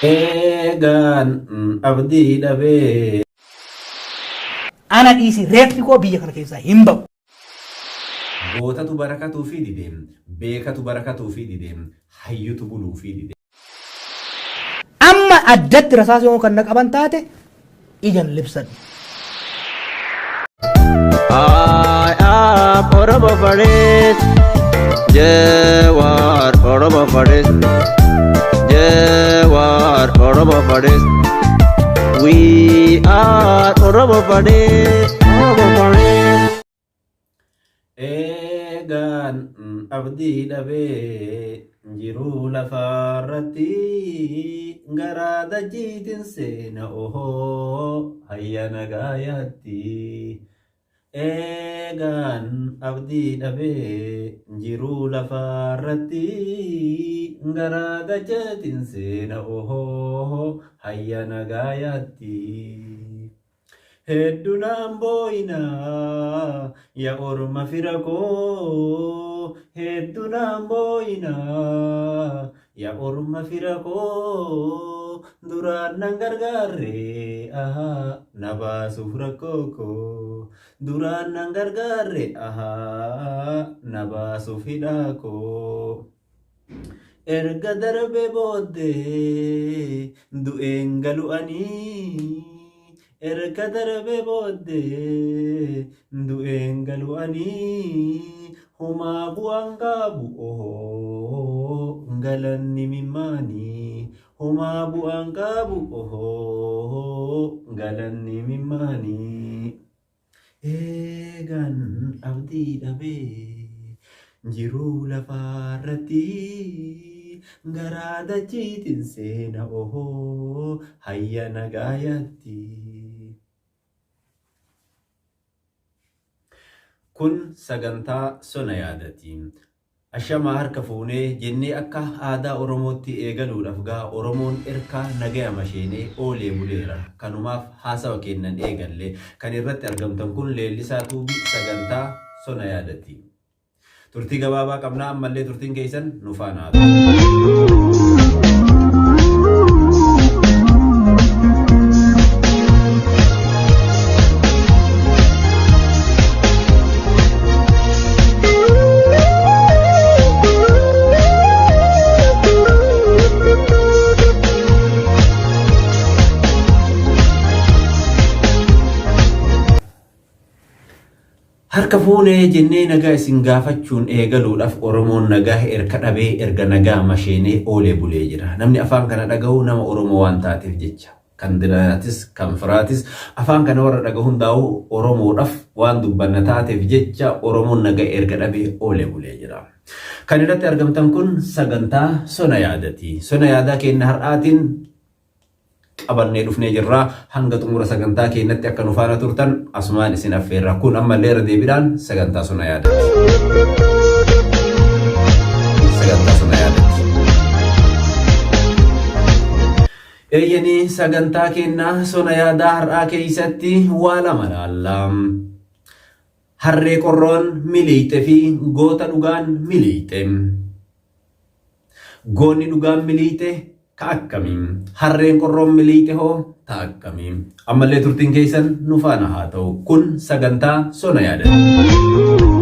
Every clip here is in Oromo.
Eegaan abdii dhabee. Ana dhiisi reeffi koo biyya kana keessaa hin ba'u. Gootatu barakatuu fi dideem, beekatu barakatuu fi dideem, hayyutu buluu fi dideem. Amma addatti rasaasoo kan na qaban taate ijaan libsan. I am Oromo Faris, Jewar Oromo Faris, Jewar Oromo Faris. We are Oromo Faris, Oromo Faris. Eegaan abdii dhabee jiruu lafaarratti garaa dachiitiin seena ohoo hayya nagaayaatti. Eegaan abdii dhabee jiruu lafaarratti garaa dachiitiin seena ohoo hayya nagaayaatti. Heddunaan boo'inaa yaa orma fira koo, heddunaan boo'inaa yaa orma fira koo, duraan nan gargaarre ahaa na baasuuf rakkoo koo, duraan nan gargaarre ahaa na baasuuf hidhaa koo. Erga darbee booddee du'een galu'anii. Erga darbee booddee du'een galu'anii humaa bu'aan qabu ohoo galanni mimmaanii, humaa bu'aan qabu ohoo galanni mimmaanii. Eegaan abdii dhabee jiruu lafaarratti garaa dachiitiin seena ohoo hayya nagaayaatti. Kun sagantaa sona yaadatiin. Ashamaa harka fuunee jennee akka aadaa Oromootti eegaluudhaaf gaa Oromoon erkaa nagaya masheenee oolee buleera. Kanumaaf haasawa kennan eegalle. Kan irratti argamtan kun leellisaa tuubii sagantaa sona yaadatiin. Turtii gabaabaa qabnaa ammallee turtiin keessan nu faana haa. Harka fuunee jennee nagaa isin gaafachuun eegaluudhaaf Oromoon nagaa erga dhabee erga nagaa masheenee oolee bulee jira. Namni afaan kana dhaga'u nama Oromoo waan taateef jecha. Kan diraatis kan firaatis afaan kana warra dhaga'u hundaa'u Oromoodhaaf waan dubbanna taateef jecha Oromoon nagaa erga dhabee oolee bulee jira. Kan irratti argamtan kun sagantaa sona yaadati. Sona yaadaa keenya har'aatiin qabannee dhufnee jirra. Hanga xumura sagantaa keenyatti akka nu faana turtan asumaan isin affeerra. Kun ammallee irra deebiidhaan sagantaa sona yaadati. Sagantaa sona yaadati. Eeyyanii sagantaa keenya sona yaadaa har'aa keessatti waa lama laalla. Harree qorroon miliixee fi goota dhugaan miliixee. Goonni dhugaan miliixee ka akkamiin harreen qorroon miliixee hoo ta'a akkamiin ammallee turtiin keessan nu faana haa ta'u. Kun sagantaa sona yaadati.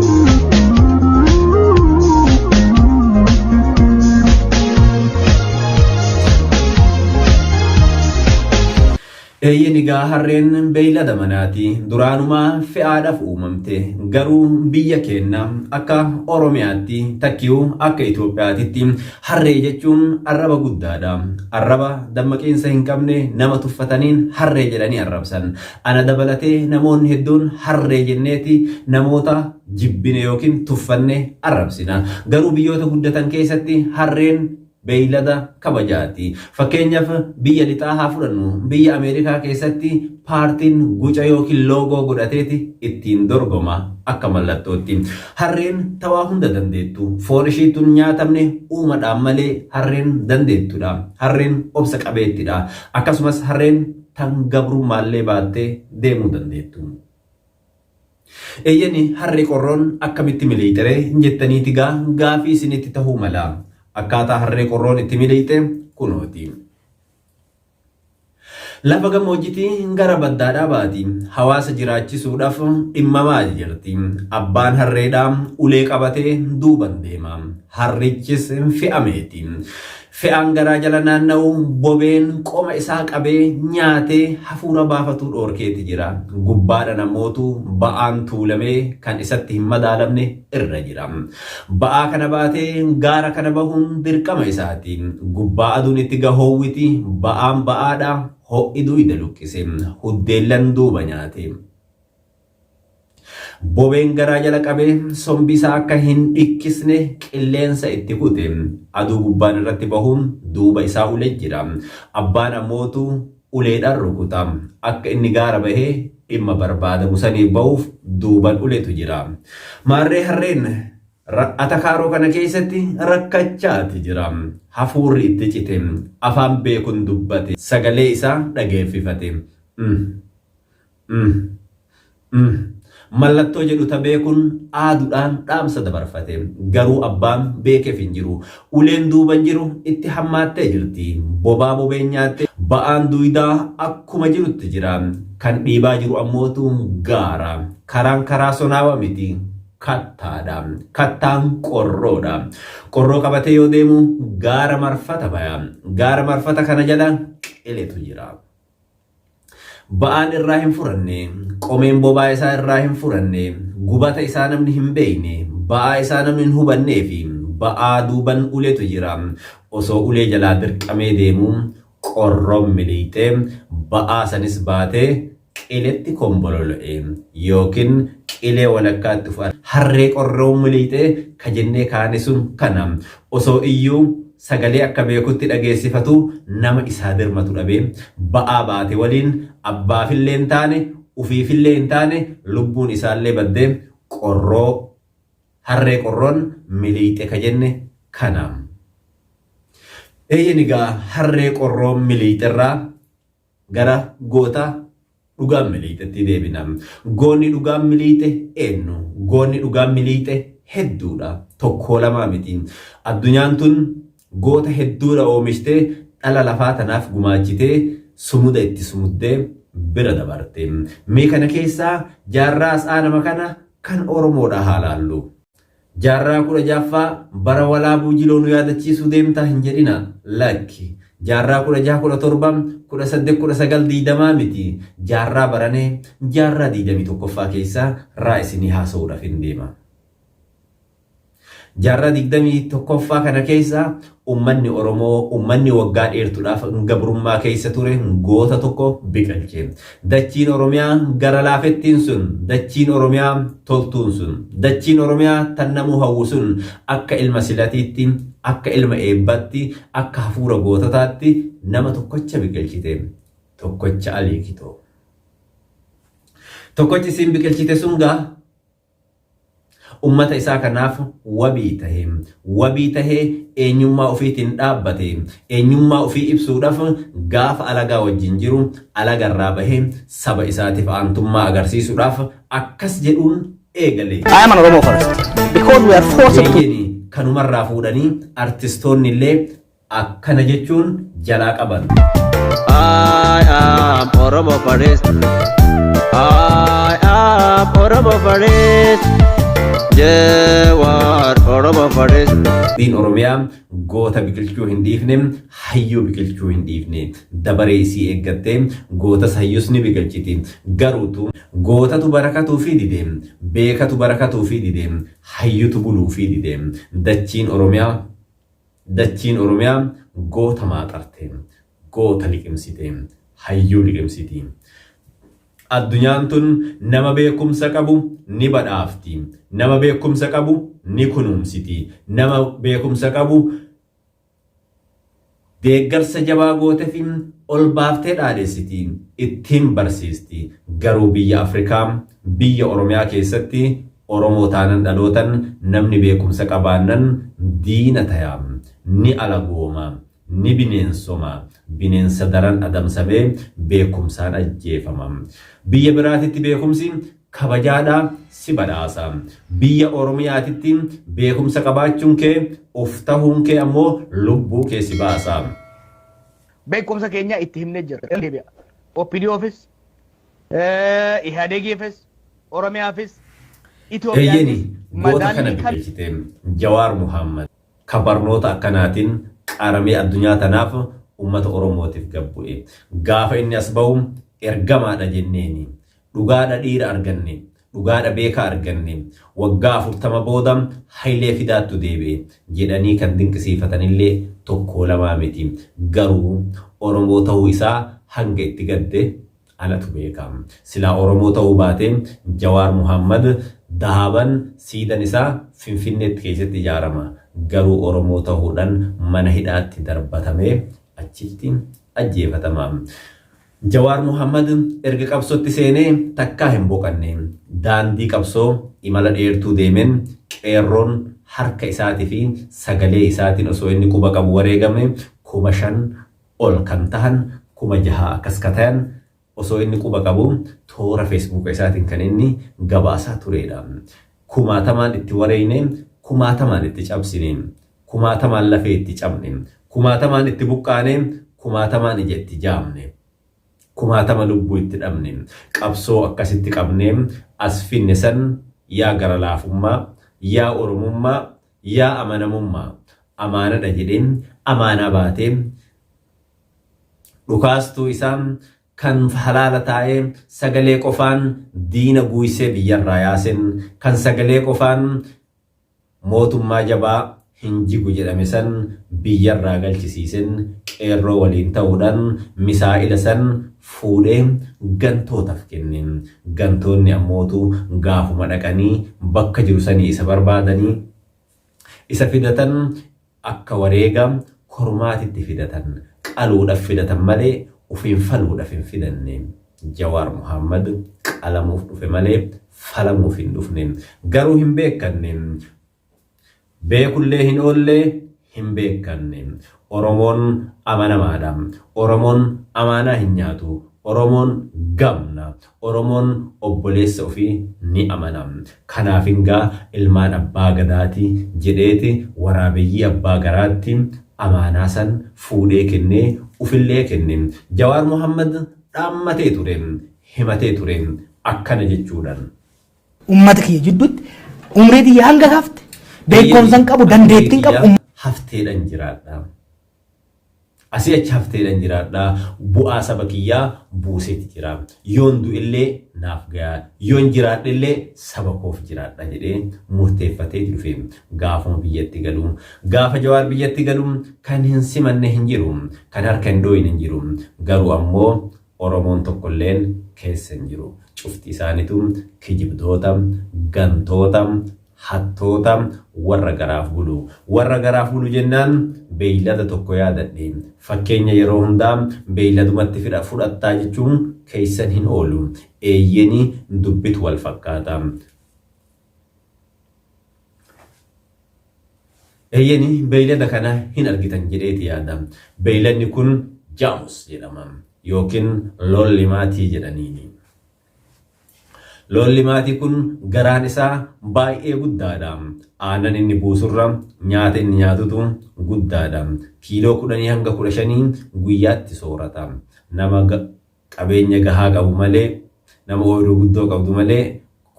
Eeyyeen egaa harreen beeylada manaati. Duraanumaa fe'aadhaaf uumamte. Garuu biyya keenya akka Oromiyaatti takkiyuu akka Itoophiyaatitti harree jechuun arraba guddaadha. Arraba dammaqinsa hin qabne nama tuffataniin harree jedhanii arrabsan. Ana dabalatee namoonni hedduun harree jenneeti namoota jibbine yookiin tuffanne arrabsina. Garuu biyyoota guddatan keessatti harreen beeylada kabajaati. Fakkeenyaaf biyya lixaa haa fudhannu. Biyya Ameerikaa keessatti paartiin guca yookiin loogoo godhateeti ittiin dorgoma akka mallattootti. Harreen tawaa hunda dandeettu. Foon ishiituun nyaatamne uumadhaan malee harreen dandeettudha. Harreen obsa qabeettidha. Akkasumas harreen tan gabrummaallee baattee deemuu dandeettu. Eeyyanii harree qorroon akkamitti miliixee jettaniiti gaafii isinitti ta'uu mala. Akkaataa harree qorroon itti miliixee kunooti. Lafa gammoojjitii gara baddaadhaa baati. Hawaasa jiraachisuudhaaf dhimmamaa jirti. Abbaan harreedhaa ulee qabatee duuban deema. Harrichis fe'ameeti. Fe'aan garaa jala naanna'u bobeen qoma isaa qabee nyaatee hafuura baafatuu dhoorkeeti jira. Gubbaadha namootu ba'aan tuulamee kan isatti hin madaalamne irra jira. Ba'aa kana baatee gaara kana bahuun dirqama isaati. Gubbaa aduun itti gahoowwiti ba'aan ba'aadha. Ho'i duyda luqqise huddeellan duuba nyaate. Bobeen garaa jala qabee sombisaa akka hin dhikkisne qilleensa itti kute. Aduu gubbaan irratti bahuun duuba isaa ulee jira. Abbaan ammootu uleedhaan rukuta. Akka inni gaara bahee dhimma barbaadamu saniif bahuuf duuban uletu jira. Maarree harreen atakaaroo kana keessatti rakkachaati jira. Hafuurri itti cite. Afaan beekun dubbate. Sagalee isaa dhageeffifate. Mallattoo jedhu ta beekun aaduudhaan dhaamsa dabarfate. Garuu abbaan beekeef hin jiru. Uleen duuban jiru itti hammaattee jirti. Bobaa bobeen nyaatte ba'aan duydaa akkuma jirutti jira. Kan dhiibaa jiru ammootu gaara. Karaan karaa sonaawa miti. Kattaadha. Kattaan qorroodha. Qorroo qabatee yoo deemu gaara marfata baya. Gaara marfata kana jala qiletu jira. Ba'aan irraa hin furanne. Qomeen bobaa isaa irraa hin furanne. Gubata isaa namni hin beekne. Ba'aa isaa namni hin hubannee fi ba'aa duuban uletu jira. Osoo ulee jalaa dirqamee deemu qorroon miliixee ba'aa sanis baatee qiletti kombololo'e yookiin qilee walakkaatti fu'an. Harree qorroon miliixee ka jennee kaane sun kana. Osoo iyyuu sagalee akka beekutti dhageessifatu nama isaa dirmatu dhabee ba'aa baate waliin abbaafillee hin taane ufiifillee hin taane lubbuun isaallee baddee qorroo harree qorroon miliixe ka jenne kana. Eeyyin egaa harree qorroon miliixerraa gara goota dhugaan miliixetti deebina. Goonni dhugaan miliixe eenyu? Goonni dhugaan miliixe hedduudha. Tokkoo lamaa miti. Addunyaan tun goota hedduudha oomishtee dhala lafaa tanaaf gumaachitee sumuda itti sumuddee bira dabarte. Mee kana keessaa jaarraa asxaanama kana kan Oromoodha haa laallu. Jaarraa 16ffaa bara walaabuu jiloo nu yaadachiisuu deemtaa hin jedhina lakki. Jaarraa 16, 17, 18, 19 diidamaa miti. Jaarraa baranee jaarraa 21ffaa keessaa raa isinii haasa'uudhaaf hin deema. Jaarraa 21ffaa kana keessa ummanni Oromoo ummanni waggaa dheertuudhaaf gabrummaa keessa ture goota tokko biqilche. Dachiin Oromiyaa gara laafettiin sun, dachiin Oromiyaa toltuun sun, dachiin Oromiyaa tan namuu hawwu sun akka ilma silatiitti, akka ilma eebbatti, akka hafuura goototaatti nama tokkocha biqilchite. Tokkocha Aliikitoo. Tokkochi isin biqilchite sun gaa ummata isaa kanaaf wabii tahee eenyummaa ofiitiin dhaabbate. Eenyummaa ofii ibsuudhaaf gaafa alagaa wajjin jiru alagarraa bahee saba isaatiif aantummaa agarsiisuudhaaf akkas jedhuun eegale. I am an Oromo first because we are forced to. Kanumarraa fuudhanii artistoonni illee akkana jechuun jalaa qaban. I am Oromo first. I am Oromo first. Jewar Oromo first. Diin Oromiyaa goota biqilchuu hin dhiifne, hayyuu biqilchuu hin dhiifne. Dabaree isii eeggattee gootas hayyus ni biqilchiti. Garuutu gootatu barakatuu fi didee, beekatu barakatuu fi didee, hayyutu buluu fi didee. Dachiin Oromiyaa goota maaxarte, goota liqimsite, hayyuu liqimsiti. Addunyaan tun nama beekumsa qabu ni badhaafti. Nama beekumsa qabu ni kunuunsiti. Nama beekumsa qabu deeggarsa jabaa gooteef ol baaftee dhaadheessiti. Ittiin barsiisti. Garuu biyya Afrikaa, biyya Oromiyaa keessatti Oromoo taanan dhalootan namni beekumsa qabaannan diina tayaa, ni alagooma, ni bineensoma. Bineensa daran adamsamee beekumsaan ajjeefama. Biyya biraatitti beekumsi kabajaadhaa si badhaasa. Biyya Oromiyaatitti beekumsa qabaachuun kee of tahuun kee ammoo lubbuu kee si baasa. Beekumsa keenya itti himnee jirra. OPDOfis, IHADEGifis, Oromiyaafis, Eeyyeni Itoophiyaafis goota kana madaallii kan biqilchite Jawaar Muhammad ka barnoota akkanaatiin qaaramee addunyaa tanaaf uummata Oromootiif gabbu'e. Gaafa inni as ba'u ergamaadha jenneeni. Dhugaadha dhiira arganne. Dhugaadha beeka arganne. Waggaa 40 booda Hayilee Fidaattu deebi'e jedhanii kan dinqisiifatanillee tokko lamaa miti. Garuu Oromoo ta'uu isaa hanga itti gadde anatu beeka. Silaa Oromoo ta'uu baate Jawaar Muhammad daaban siidan isaa Finfinneetti keessatti ijaarama. Garuu Oromoo ta'uudhaan mana hidhaatti darbatamee achitti ajjeefatama. Jawaar Muhammad erga qabsootti seenee takkaa hin boqanne. Daandii qabsoo imala dheertuu deemeen qeerroon harka isaatii fi sagalee isaatiin osoo inni quba qabu wareegame 5,000 ol kan tahan 6,000 akkas ka tahan osoo inni quba qabu toora Facebook isaatiin kan inni gabaasaa turedha. 10,000 itti wareeyne, 10,000 itti cabsine, 10,000 lafee itti cabne, 10,000 itti buqqaane, 10,000 ija itti jaamne. 10,000 lubbuu itti dhabne. Qabsoo akkasitti qabnee as finne san yaa gara laafummaa, yaa oromummaa, yaa amanamummaa. Amaanadha jedheen amaanaa baatee dhukaastuu isaan kan halaala taa'ee sagalee qofaan diina guuysee biyyarraa yaasen, kan sagalee qofaan mootummaa jabaa hin jigu jedhame san biyyarraa galchisiisen qeerroo waliin ta'uudhaan misaa'ila san fuudhee gantootaaf kenne. Gantoonni ammootu gaafuma dhaqanii bakka jiru sanii isa barbaadanii isa fidatan akka wareega kormaatitti fidatan. Qaluudhaaf fidatan malee ufiin faluudhaaf hin fidanne. Jawaar Muhammad qalamuuf dhufe malee falamuuf hin dhufne. Garuu hin beekanne. Beekullee hin oollee hin beekanne. Oromoon amanamaadha. Oromoon amaanaa hin nyaatu. Oromoon gamna. Oromoon obboleessa ofii ni amana. Kanaaf hingaa ilmaan abbaa gadaati jedheeti waraabeyyii abbaa garaatti amaanaa san fuudhee kennee ufillee kenne. Jawaar Muhammad dhaammatee ture, himatee ture akkana jechuudhaan. Uummata kiyya jidduutti umrii xiyyaa hanga hafte beekumsa qabu dandeettiin qabu. Hafteedhaan jiraadha. Asii achi hafteedhaan jiraadha. Bu'aa saba kiyyaa buuseeti jira. Yoon du'illee naaf gayaa. Yoon jiraadhillee saba koof jiraadha jedhee murteeffatee dhufe. Gaafuma biyyatti galu. Gaafa Jawaar biyyatti galu kan hin simanne hin jiru. Kan harka hin dhooyne hin jiru. Garuu ammoo Oromoon tokkolleen keessa hin jiru. Cufti isaaniitu kijibdoota, gantoota, hattoota warra garaaf bulu. Warra garaaf bulu jennaan beeylada tokko yaadadhe. Fakkeenya yeroo hundaa beeyladumatti fudhattaa jechuun keessan hin oolu. Eeyyeni dubbitu wal fakkaata. Eeyyeni beeylada kana hin argitan jedheeti yaada. Beeyladni kun jaamus jedhama yookiin lolli maatii jedhaniini. Lolli maatii kun garaan isaa baay'ee guddaadha. Aannan inni buusurra nyaata inni nyaatutu guddaadha. Kiiloo 10 hanga 15 guyyaatti soorata. Nama qabeenya gahaa qabu malee, nama ooyiruu guddoo qabdu malee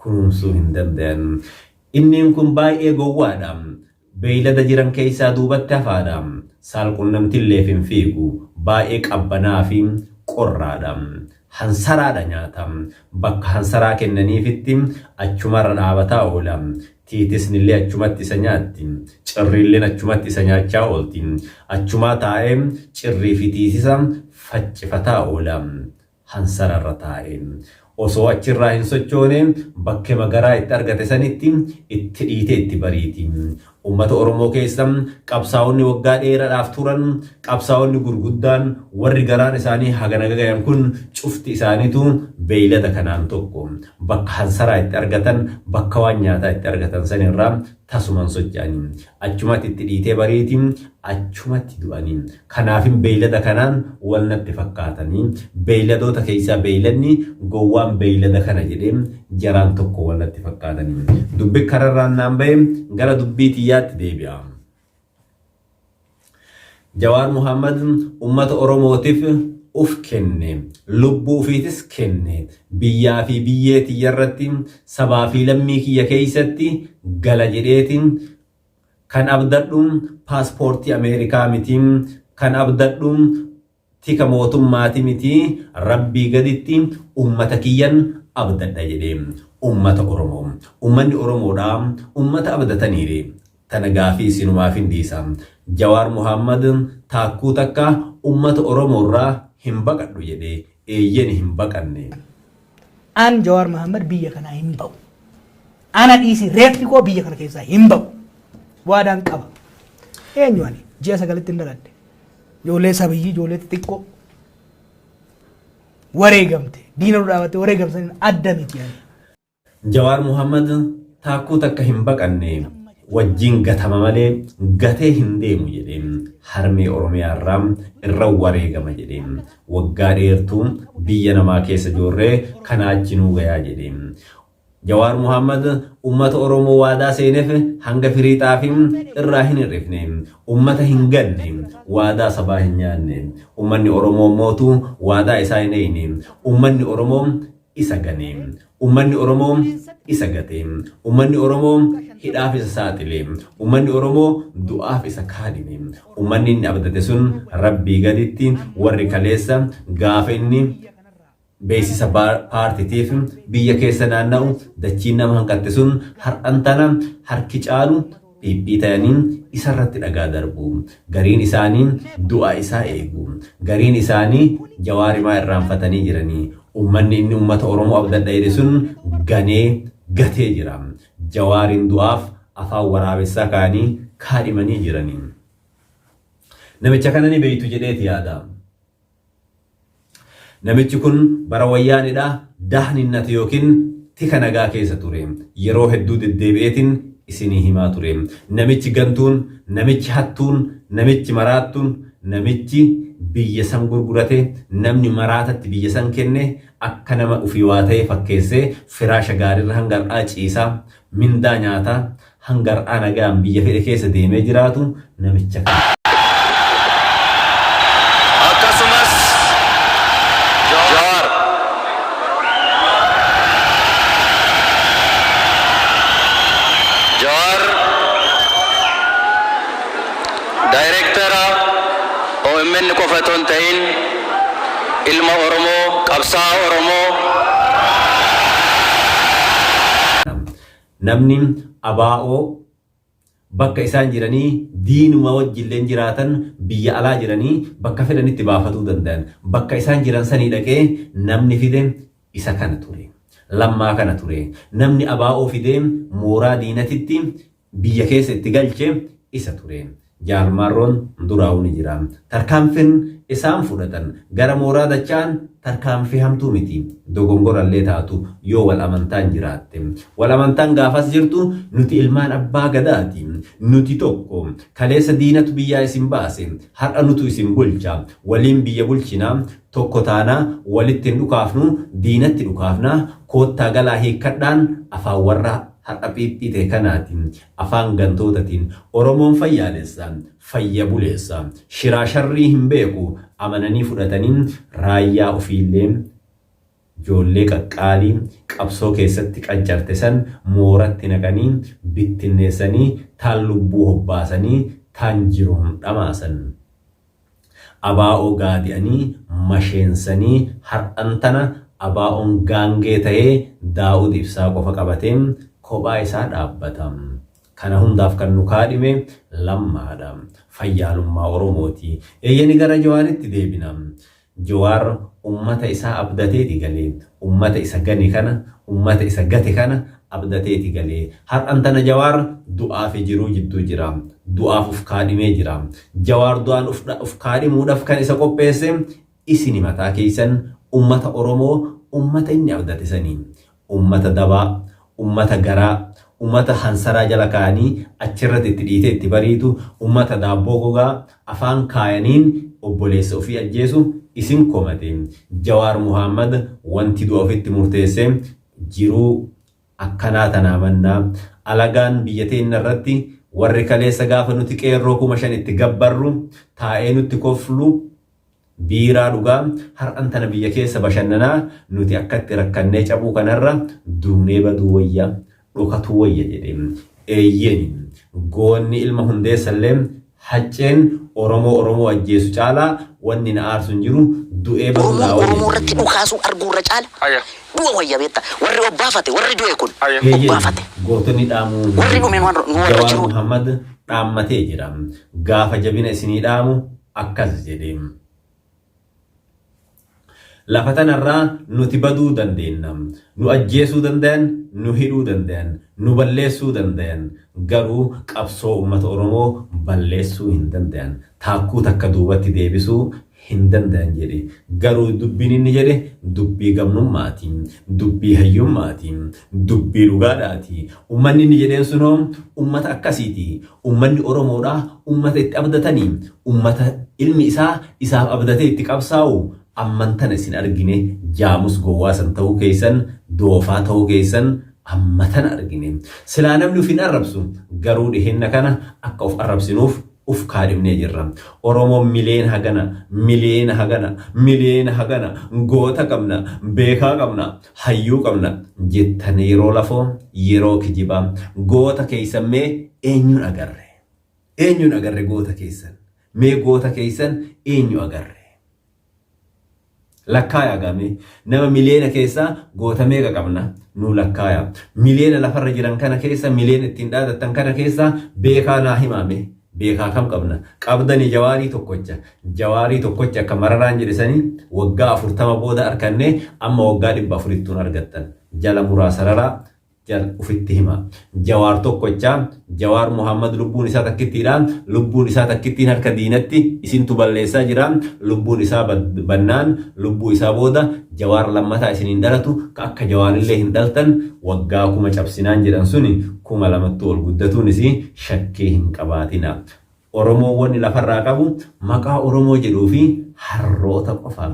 kunuunsuu hin danda'an. Inni kun baay'ee gowwaadha. Beeylada jiran keessaa duubatti hafaadha. Saalqunnamtillee hin fiigu. Baay'ee qabbanaa fi qorraadha. Hansaraadha nyaata. Bakka hansaraa kennaniifitti achumarra dhaabataa oola. Tiitisnillee achumatti isa nyaatti. Cirriilleen achumatti isa nyaachaa oolti. Achumaa taa'ee cirrii fi tiisisa faccifataa oola. Hansararra taa'ee. Osoo achirraa hin sochoone bakke magaraa itti argate sanitti itti dhiite itti bariiti. Uummata Oromoo keessa qabsaa'onni waggaa dheeraadhaaf turan, qabsaa'onni gurguddaan warri garaan isaanii hagana gagayan kun cufti isaaniitu beeylada kanaan tokko. Bakka hansaraa itti argatan, bakka waan nyaataa itti argatan sanirraa tasuman socho'anii. Achumatti itti dhiitee bariiti, achumatti du'anii. Kanaafin beeylada kanaan wal natti fakkaatanii. Beeyladoota keessaa beeyladni gowwaan beeylada kana jedhee jaraan tokko wal natti fakkaatanii. Dubbi kararraan naan ba'e gara dubbii xiyyaatti deebi'a. Jawaar Muhammad uummata Oromootiif uf kenne lubbuu ofiitis kenne biyyaa fi biyyeetii irratti sabaa fi lammii kiyya keessatti gala jedheetiin kan abdadhu paaspoortii Ameerikaa miti kan abdadhu tika mootummaati miti rabbii gaditti ummata kiyyan abdadha jedhee ummata Oromoo ummanni Oromoodha ummata abdataniire tana gaafii sinumaaf hindiisa Jawaar Muhammad taakkuu takka ummata Oromoo irraa hin baqadhu jedhee eeyyen hin baqanne. An Jawaar Muhammad biyya kana hin ba'u. Ana dhiisi reeffi koo biyya kana keessaa hin ba'u. Waadaan qaba. Eenyuani ji'a sagalitti hin daladde. Ijoollee sabiyyii ijoollee xixiqqoo wareegamte diina dhaabatte wareegamsaniin adda miti. Jawaar Muhammad taakkuu takka hin baqanne wajjin gatama malee gatee hin deemu jedheen harmee Oromiyaa irra wareegama jedheen waggaa dheertuu biyya namaa keessa joorree kanaa achinuu gayaa jedheen. Jawaar Muhammad ummata Oromoo waadaa seeneef hanga firiixaafim irraa hin hirrifne ummata hin ganne waadaa sabaa hin nyaanne ummanni Oromoo mootu waadaa isaa hin eeyne ummanni Oromoo isa gane ummanni Oromoo isa gate ummanni Oromoo hidhaaf isa saaxile ummanni Oromoo du'aaf isa kaadhime ummanni inni abdate sun rabbii gaditti warri kaleessa gaafa inni beeksisa paartiitiif biyya keessa naanna'u dachiin nama hanqatte sun har'an tana harki caalu dhiibbaa ta'anii isarratti dhagaa darbu gariin isaanii du'a isaa eegu gariin isaanii Jawaarimaa irraanfatanii jiranii ummanni inni ummata Oromoo abdadha jedhe sun ganee gatee jira Jawaariin du'aaf afaan waraabessaa kaanii kaadhimanii jiranii namicha kana ni beeytu jedheeti yaada. Namichi kun bara wayyaanidha dahninnati yookiin tika nagaa keessa ture yeroo hedduu deddeebi'eetiin isinii himaa ture namichi gantuun namichi hattuun namichi maraattuun namichi biyya san gurgurate namni maraatatti biyya san kenne akka nama ufii waa ta'e fakkeessee firaasha gaariirra hangar'aa ciisaa mindaa nyaataa hangar'aa nagaan biyya fedhe keessa deemee jiraatu namicha kana. OMN qofaton ta'in ilma Oromoo qabsaa Oromoo namni abaa'oo bakka isaan jiranii diinuma wajjilleen jiraatan biyya alaa jiranii bakka fedhanitti baafatuu danda'an bakka isaan jiran sanii dhaqee namni fide isa kana ture lammaa kana ture namni abaa'oo fide mooraa diinatitti biyya keessa itti galche isa ture. Jaalmarroon duraa'uu ni jira. Tarkaanfiin isaan fudhatan gara mooraa dachaan tarkaanfii hamtuu miti. Dogongorallee taatu yoo wal amantaan jiraatte. Wal amantaan gaafas jirtu nuti ilmaan abbaa gadaati. Nuti tokko kaleessa diinatu biyyaa isin baase. Har'a nutu isin bulcha. Waliin biyya bulchinaa tokko taanaa walitti hin dhukaafnu diinatti dhukaafnaa koottaa galaa hiikkadhaan afaan warraa har'a phiiphite kanaatiin afaan gantootatiin Oromoon fayyaalessa fayya buleessa shiraa sharrii hin beeku amananii fudhatanii raayyaa ofiillee ijoollee qaqqaalii qabsoo keessatti qancarte san mooratti naqanii bittinneessanii taan lubbuu hobbaasanii taan jiruun dhamaasan. Abaa'oo gaadi'anii masheensanii har'an tana abaa'oon gaangee ta'ee Daawud Ibsaa qofa qabateen kophaa isaa dhaabbata. Kana hundaaf kan nu kaadhime lammaadha. Fayyaalummaa Oromooti. Eeyyani gara Jawaaritti deebina. Jawaar ummata isaa abdateeti galee. Ummata isa gani kana, ummata isa gate kana abdateeti galee. Har'an tana Jawaar du'aa fi jiruu jidduu jira. Du'aaf uf kaadhimee jira. Jawaar du'aan uf kaadhimuudhaaf kan isa qopheesse isini mataa keessan ummata Oromoo ummata inni abdate sanii. Ummata dabaa ummata garaa ummata hansaraa jala kaanii achirratti itti dhiite itti bariitu ummata daabboo gogaa afaan kaayaniin obboleessa ofii ajjeesu isin komate. Jawaar Muhammad wanti du'a ofitti murteesse jiruu akkanaa tanaa mannaa alagaan biyya teenya irratti warri kaleessa gaafa nuti qeerroo 5,000 itti gabbarru taa'ee nutti koflu biiraa dhugaa har'an tana biyya keessa bashannanaa nuti akkatti rakkannee cabuu kanarra duunee baduu wayya dhokatu wayya jedhee eeyyeen goonni ilma hundeessallee hacceen Oromoo ajjeesu caalaa wanni na aarsu hin jiru du'ee baduu laa wayya. Oromoo irratti dhukaasuu arguurra caala. Du'a wayya beektaa warri obbaafate warri du'e kun obbaafate. Gootonni dhaamuu warri dhume nu warra Jawaar jiru. Muhammad dhaammatee jira. Gaafa jabina isinii dhaamu akkas jedhee. Lafa tanarraa nuti baduu dandeenya. Nu ajjeesuu danda'an, nu hidhuu danda'an, nu balleessuu danda'an. Garuu qabsoo uummata Oromoo balleessuu hin danda'an. Taakkuu takka duubatti deebisuu hin danda'an jedhe. Garuu dubbiin inni jedhe dubbii gamnummaati, dubbii hayyummaati, dubbii dhugaadhaati. Uummanni inni jedheen sunoo uummata akkasiiti. Uummanni Oromoodhaa uummata itti abdatanii, uummata ilmi isaa isaaf abdatee itti qabsaa'u. Ammantan isin argine jaamus gowwaasan ta'uu keessan doofaa ta'uu keessan ammatan argine. Silaa namni uf hin arrabsu garuu dhihenna kana akka of arrabsinuuf uf kaadhimnee jirra. Oromoon miliyeena hagana goota qabna beekaa qabna hayyuu qabna jettan yeroo lafoo yeroo kijibaa goota keessan mee eenyuun agarre goota keessan mee goota keessan eenyu agarre. Lakkaaya game nama miliyeena keessa goota meeqa qabna nu lakkaaya. Miliyeena lafarra jiran kana keessa miliyeena ittiin dhaadattan kana keessa beekaa naa himame beekaa kam qabna. Qabdani jawaarii tokkocha akka mararaan jedhisanii waggaa 40 booda arkanne amma waggaa 400 argattan. Jala muraa sararaa ufitti hima. Jawaar tokkocha Jawaar Muhammad lubbuun isaa takkittiidhaan lubbuun isaa takkittiin harka diinatti isintu balleessaa jira. Lubbuun isaa bannaan lubbuu isaa booda Jawaar lammataa isiniin dhalatu ka akka Jawaarillee hin dhaltan waggaa 1000 cabsinaan jedhan suni 2000 ol guddatuunis shakkii hin qabaatina. Oromoo wanni lafarraa qabu maqaa Oromoo jedhuu fi harroota qofa,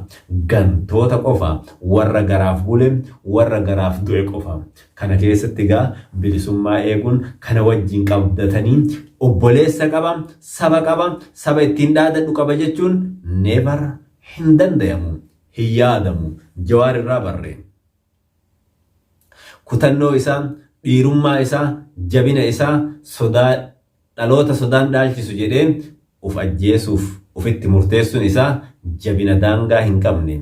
gantoota qofa, warra garaaf bule, warra garaaf du'e qofa. Kana keessatti gaa bilisummaa eeguun kana wajjin qabdatanii obboleessa qaba, saba ittiin dhaadadhu qaba jechuun never hin dandayamu, hin yaadamu. Jawaar irraa barree. Kutannoo isaa, dhiirummaa isaa, jabina isaa, dhaloota sodaan dhaalchisu jedhee uf ajjeesuuf ufitti murteessuun isaa jabina daangaa hin qabne,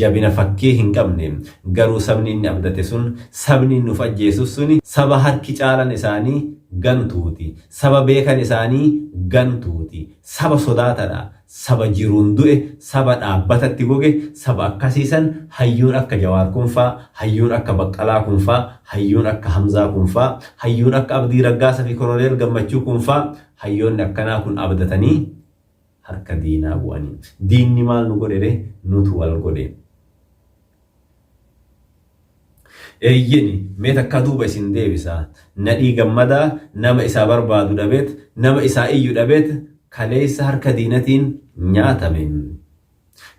jabina fakkii hin qabne. Garuu sabni inni abdate sun, sabni inni uf ajjeesuuf suni saba harki caalan isaanii gantuuti, saba beekan isaanii gantuuti, saba sodaatadha, saba jiruun du'e, saba dhaabbatatti goge, saba akkasiisan hayyuun akka Jawaar kunfaa, hayyuun akka Baqqalaa kunfaa, hayyuun akka Hamzaa kunfaa, hayyuun akka Abdii Raggaasaa fi Koloneel Gammachuu kunfaa, hayyoonni akkanaa kun abdatanii harka diinaa bu'anii. Diinni maal nu godhe? Nutu wal godhe. Eeyyeni mee takka duuba isin deebisa. Nadhii Gammadaa nama isaa barbaadu dhabeet, nama isaa iyyu dhabeet kaleessa harka diinatiin nyaatame.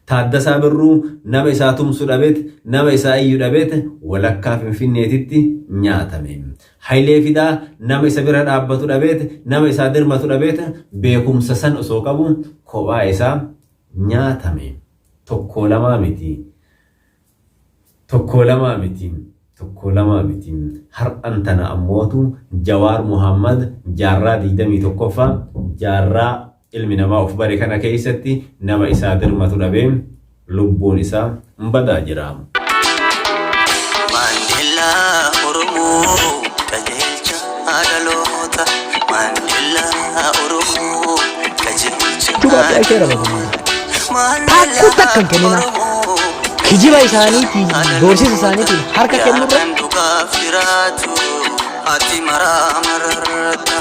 Taaddasaa Birruu nama isaa tumsu dhabeet, nama isaa iyyu dhabeet walakkaa Finfinneetitti nyaatame. Hayilee Fidaa nama isa bira dhaabbatu dhabeet, nama isaa dirmatu dhabeet beekumsa san osoo qabu kophaa isaa nyaatame. Tokko lamaa miti. Har'an tana ammootu Jawaar Muhammad jaarraa 21ffaa jaarraa ilmi namaa of bare kana keessatti nama isaa dirmatu dhabee lubbuun isaa badaa jira. Mandela Oromoo qajeelcha dhaloota. Mandela Oromoo qajeelcha dhaloota. Kijiba isaaniitiin doorsisa isaaniitiin harka kennurra ati mararta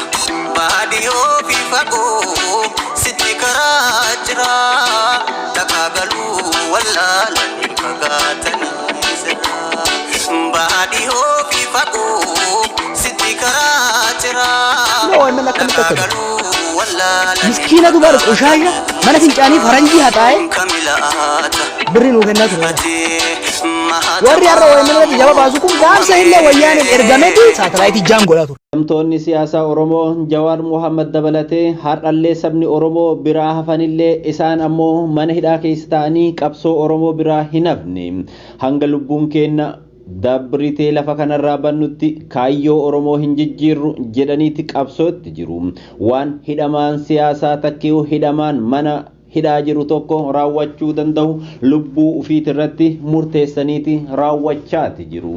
baadiyoo fi fagoo sitti karaa jira takaagaluu wallaalanii fagaatanii jira baadiyoo fi fagoo sitti karaa jira takaagaluu Miskiinatu bara qushaayya mana fincaanii faranjii haxaa'e birri nuu kennaa ture. Warri har'a OMN jaba baasu kun gaafsa illee wayyaaniin ergameeti saatalaayitii jaam godhaa ture. Namtoonni siyaasaa Oromoo Jawaar Mohammad dabalatee har'allee sabni Oromoo biraa hafanillee isaan ammoo mana hidhaa keessa ta'anii qabsoo Oromoo biraa hin hafne hanga lubbuun keenya dabritee lafa kanarraa bannutti kaayyoo Oromoo hin jijjiirru jedhaniiti qabsootti jiru. Waan hidhamaan siyaasaa takkiu hidhamaan mana hidhaa jiru tokko raawwachuu danda'u lubbuu ufiitirratti murteessaniiti raawwachaati jiru.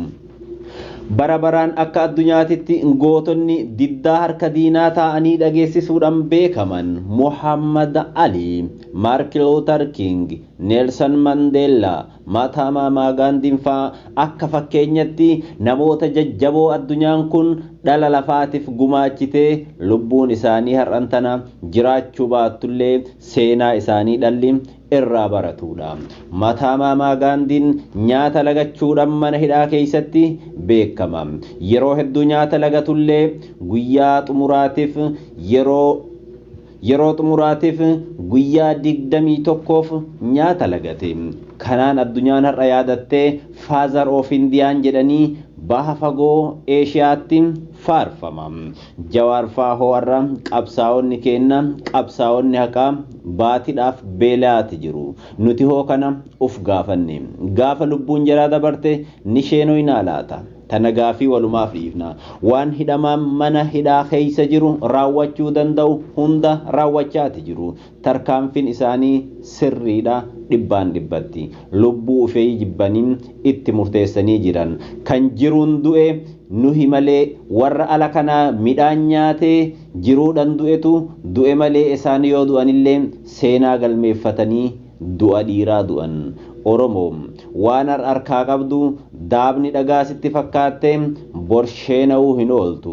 Barabaraan akka addunyaatitti gootonni diddaa harka diinaa ta'anii dhageessisuudhaan beekaman Muhammad Ali, Martin Luther King, Nelson Mandela, Mahatma Gandhi fa'aa akka fakkeenyatti namoota jajjaboo addunyaan kun dhala lafaatiif gumaachitee lubbuun isaanii har'an tana jiraachuu baattullee seenaa isaanii dhalli irraa baratudha. Mahatma Gandhiin nyaata lagachuudhaan mana hidhaa keessatti beekama. Yeroo hedduu nyaata lagatullee guyyaa xumuraatiif yeroo xumuraatiif guyyaa 21f nyaata lagate. Kanaan addunyaan har'a yaadattee Father of Indian jedhanii baha fagoo Eeshiyaatti faarfama. Jawaar faahoo har'a qabsaa'onni kenna qabsaa'onni haqaa baatiidhaaf beelaati jiru. Nuti hoo kana uf gaafanne gaafa lubbuun jaraa dabarte ni sheenoo inaalaata. Tana gaafii walumaaf dhiifna. Waan hidhamaan mana hidhaa keessa jiru raawwachuu danda'u hunda raawwachaati jiru. Tarkaanfiin isaanii sirriidha dhibbaan dhibbatti. Lubbuu ufee jibbaniin itti murteessanii jiran. Kan jiruun du'e nuhi malee warra ala kanaa midhaan nyaatee jiruudhaan du'etu du'e malee isaan yoo du'anillee seenaa galmeeffatanii du'a dhiiraa du'an. Oromoo waan harkaa qabdu daabni dhagaa sitti fakkaatte borsheena'uu hin ooltu.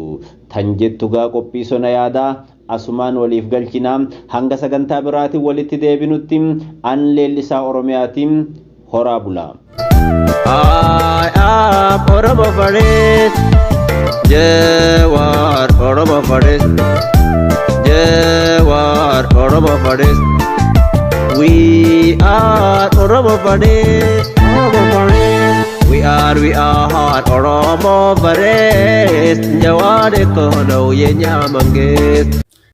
Tan jettu gaa qophii sona yaadaa asumaan waliif galchinaa hanga sagantaa biraatiin walitti deebinutti an leellisaa Oromiyaatiin horaa bulaa. I am Oromo Faris, Jawar Oromo Faris, Jawar Oromo Faris. We are Oromo Faris, Oromo Faris. We are Oromo Faris. Jawar ekono ye nyamanges.